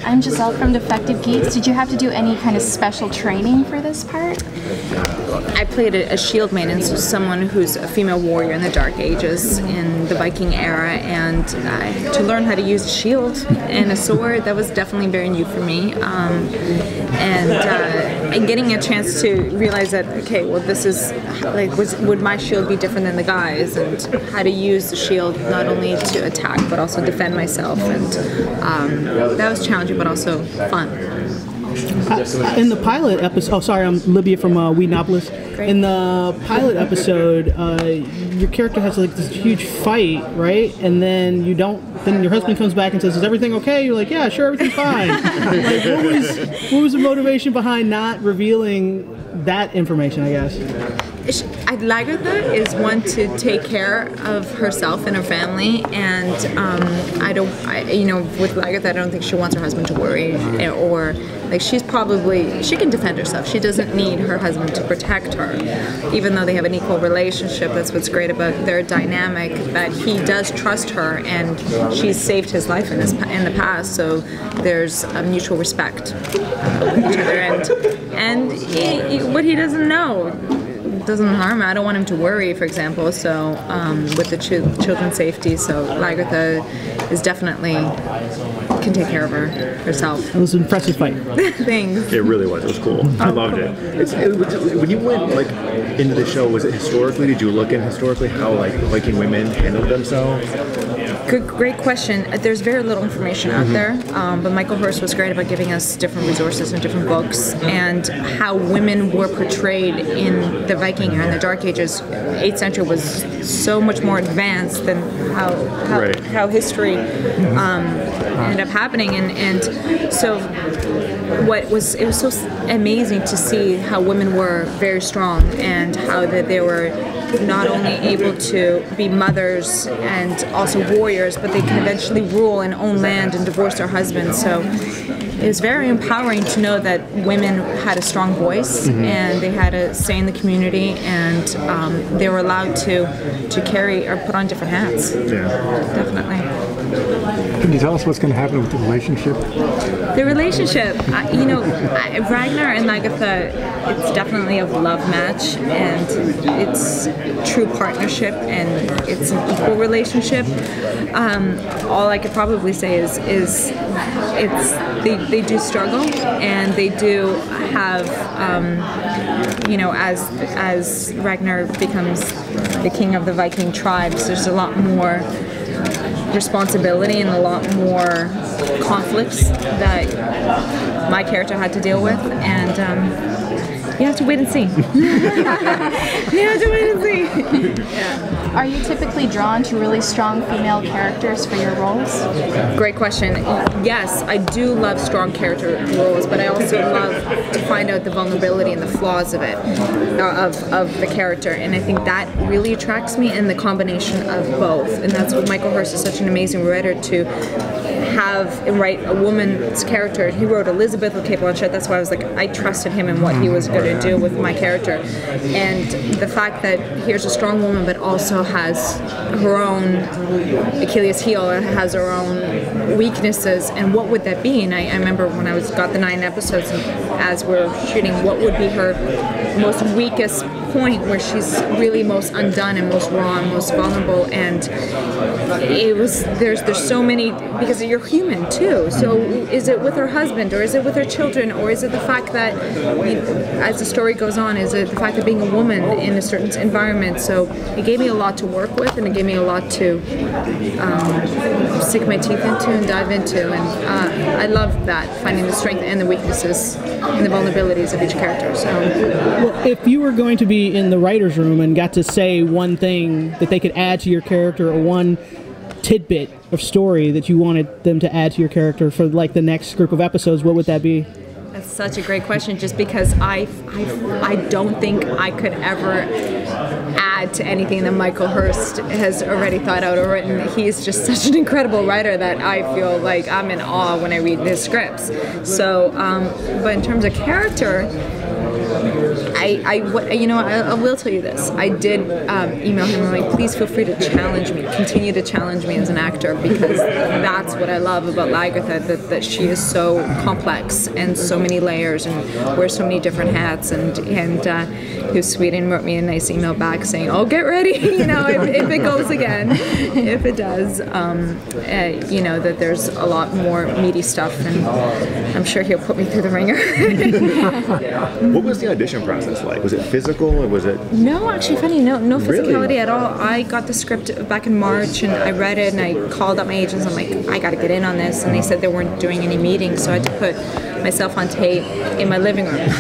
I'm Giselle from Defective Geeks. Did you have to do any kind of special training for this part? I played a shield maiden, so someone who's a female warrior in the Dark Ages in the Viking era, and to learn how to use a shield and a sword, that was definitely very new for me. And getting a chance to realize that, okay, well, this is like, would my shield be different than the guys, and how to use the shield not only to attack but also defend myself, and that was challenging but also fun. In the pilot episode, oh sorry, I'm Libya from Whedonopolis. In the pilot episode, your character has like this huge fight, right? And then you don't. Then your husband comes back and says, "Is everything okay?" You're like, "Yeah, sure, everything's fine." Like, what was the motivation behind not revealing that information? I guess. Lagertha is one to take care of herself and her family, and with Lagertha, I don't think she wants her husband to worry, or like she can defend herself. She doesn't need her husband to protect her, even though they have an equal relationship. That's what's great about their dynamic, that he does trust her, and she's saved his life in the past. So there's a mutual respect with each other, and what he doesn't know doesn't harm. I don't want him to worry, for example. So with the children's safety, so Lagertha is definitely can take care of herself. It was an impressive fight. Thanks. It really was. It was cool. I loved it. When you went like into the show, was it historically? Did you look in historically how like Viking women handled themselves? Great question. There's very little information out there, but Michael Hirst was great about giving us different resources and different books, and how women were portrayed in the Viking era in the Dark Ages. 8th century was so much more advanced than how history ended up happening, and so it was so amazing to see how women were very strong, and how that they were not only able to be mothers and also warriors, but they could eventually rule and own land and divorce their husbands. So it was very empowering to know that women had a strong voice, and they had a say in the community, and they were allowed to carry or put on different hats. Yeah. Definitely. Can you tell us what's going to happen with the relationship? The relationship, Ragnar and Lagertha, it's definitely a love match, and it's true partnership, and it's an equal relationship. All I could probably say is they do struggle, and they do have, as Ragnar becomes the king of the Viking tribes, there's a lot more responsibility and a lot more conflicts that my character had to deal with, and you have to wait and see. You have to wait and see. Yeah. Are you typically drawn to really strong female characters for your roles? Great question. Yes, I do love strong character roles, but I also love to find out the vulnerability and the flaws of it, of the character, and I think that really attracts me, in the combination of both. And that's what Michael Hirst is such an amazing writer, to have and write a woman's character. He wrote Elizabeth with Kate Blanchett. That's why I was like, I trusted him in what he was going to do with my character. And the fact that here's a strong woman, but also has her own Achilles heel, and has her own weaknesses, and what would that be? And I remember when I got the 9 episodes, and as we're shooting, what would be her most weakest point, where she's really most undone and most raw and most vulnerable. And it was there's so many, because you're human too. So is it with her husband, or is it with her children, or is it the fact that, as the story goes on, is it the fact that being a woman in a certain environment? So it gave me a lot to work with, and it gave me a lot to stick my teeth into and dive into, and I love that, finding the strength and the weaknesses and the vulnerabilities of each character. So, well, if you were going to be in the writer's room and got to say one thing that they could add to your character, or one tidbit of story that you wanted them to add to your character for like the next group of episodes, what would that be? That's such a great question, just because I don't think I could ever add to anything that Michael Hirst has already thought out or written. He's just such an incredible writer that I feel like I'm in awe when I read his scripts. So, but in terms of character, I will tell you this. I did email him and like, please feel free to challenge me, continue to challenge me as an actor, because that's what I love about Lagertha, that she is so complex and so many layers and wears so many different hats. And he was sweet and wrote me a nice email back saying, "Oh, get ready, if it goes again, if it does, that there's a lot more meaty stuff, and I'm sure he'll put me through the ringer." What was the audition process like? Was it physical or was it? No, actually, funny, no physicality Really? at all. I got the script back in March and I read it and I called up my agents. I'm like, I got to get in on this, and they said they weren't doing any meetings, so I had to put myself on tape in my living room.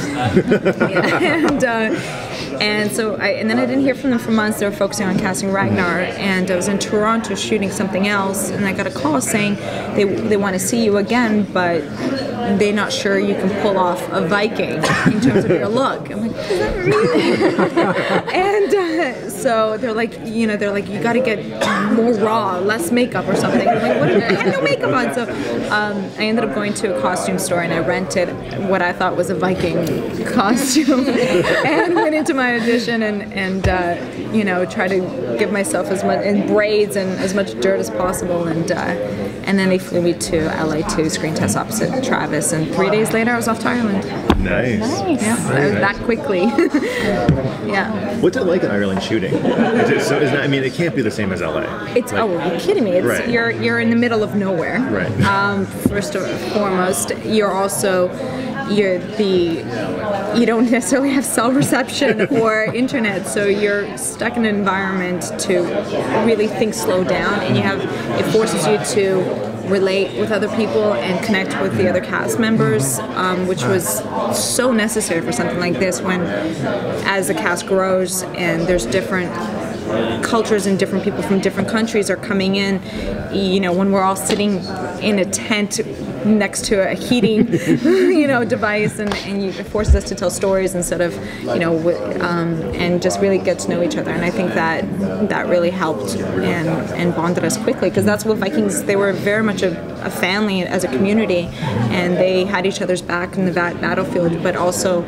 And then I didn't hear from them for months. They were focusing on casting Ragnar, and I was in Toronto shooting something else, and I got a call saying they want to see you again, but they're not sure you can pull off a Viking in terms of your look. I'm like, is that really? And so they're like, you got to get more raw, less makeup or something. I'm like, what? I had no makeup on. So I ended up going to a costume store and I rented what I thought was a Viking costume and went into my audition and try to give myself as much in braids and as much dirt as possible, and then they flew me to LA to screen test opposite Travis, and 3 days later I was off to Ireland. Nice. Yeah, that quickly. Yeah. What's it like in Ireland shooting? It can't be the same as LA. It's are you kidding me? It's Right. You're in the middle of nowhere. Right. First and foremost, you don't necessarily have cell reception or internet, so you're stuck in an environment to really think slow down, and it forces you to relate with other people and connect with the other cast members, which was so necessary for something like this, when as the cast grows and there's different cultures and different people from different countries are coming in, when we're all sitting in a tent next to a heating device, and it forces us to tell stories instead of and just really get to know each other. And I think that really helped and bonded us quickly, because that's what Vikings, they were very much a family as a community, and they had each other's back in the battlefield, but also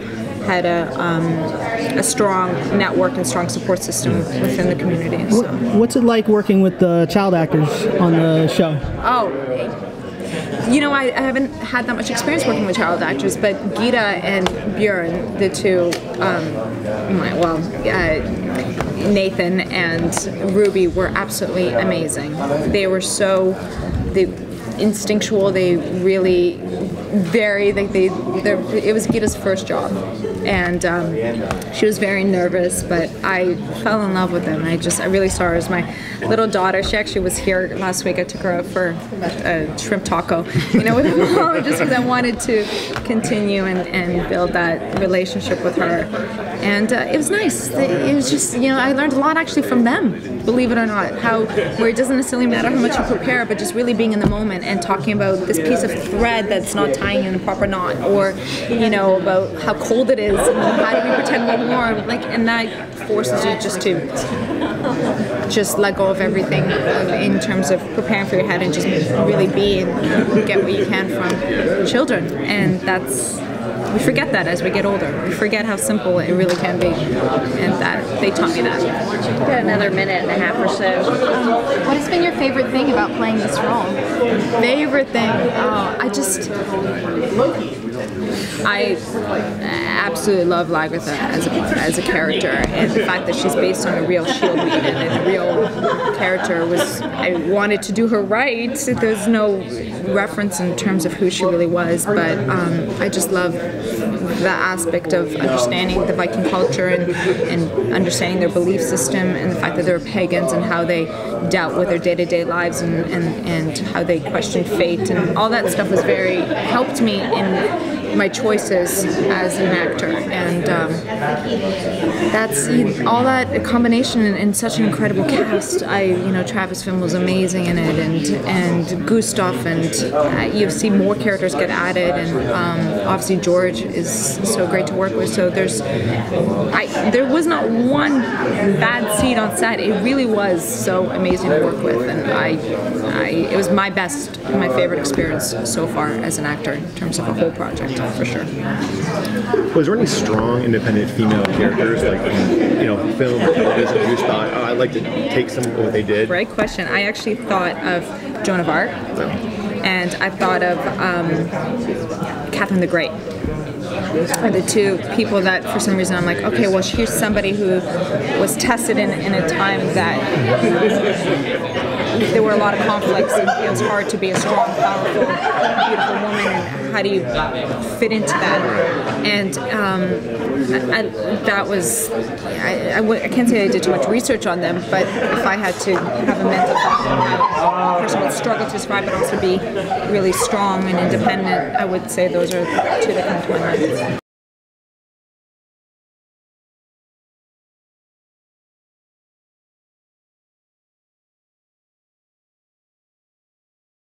had a strong network and strong support system within the community. So. What's it like working with the child actors on the show? I haven't had that much experience working with child actors, but Gita and Björn, the two, Nathan and Ruby were absolutely amazing. They were instinctual. They really it was Gita's first job, and she was very nervous, but I fell in love with them. I really saw her as my little daughter. She actually was here last week. I took her out for a shrimp taco, with her mom, just because I wanted to continue and build that relationship with her. And it was nice. It was just, I learned a lot actually from them, believe it or not, where it doesn't necessarily matter how much you prepare, but just really being in the moment and talking about this piece of thread that's not tying in a proper knot, or, about how cold it is, and how do we pretend we're warm, and that forces you just let go of everything in terms of preparing for your head and just really be and get what you can from children. And we forget that as we get older. We forget how simple it really can be, and that they taught me that. We've got another minute and a half or so. What has been your favorite thing about playing this role? Favorite thing? I absolutely love Lagertha as a character, and the fact that she's based on a real shield maiden and a real character I wanted to do her right. There's no reference in terms of who she really was, but I just love the aspect of understanding the Viking culture and understanding their belief system, and the fact that they were pagans and how they dealt with their day-to-day lives and how they questioned fate, and all that stuff helped me in my choices as an actor, and that's all that a combination in such an incredible cast. Travis Fimmel was amazing in it, and Gustav, and you see more characters get added, and obviously George is so great to work with. So there was not one bad seat on set. It really was so amazing to work with, and it was my favorite experience so far as an actor in terms of a whole project. for sure. Was there any strong independent female characters, like in, film or television, you just thought, oh, I'd like to take some of what they did? Great question. I actually thought of Joan of Arc, and I thought of Catherine the Great. Are the two people that, for some reason, I'm like, okay, well, here's somebody who was tested in a time that there were a lot of conflicts, and it was hard to be a strong, powerful, beautiful woman, and how do you fit into that? And that was, I can't say I did too much research on them, but if I had to have a mental thought, a person would struggle to survive, but also be really strong and independent, I would say those are two that come to my mind.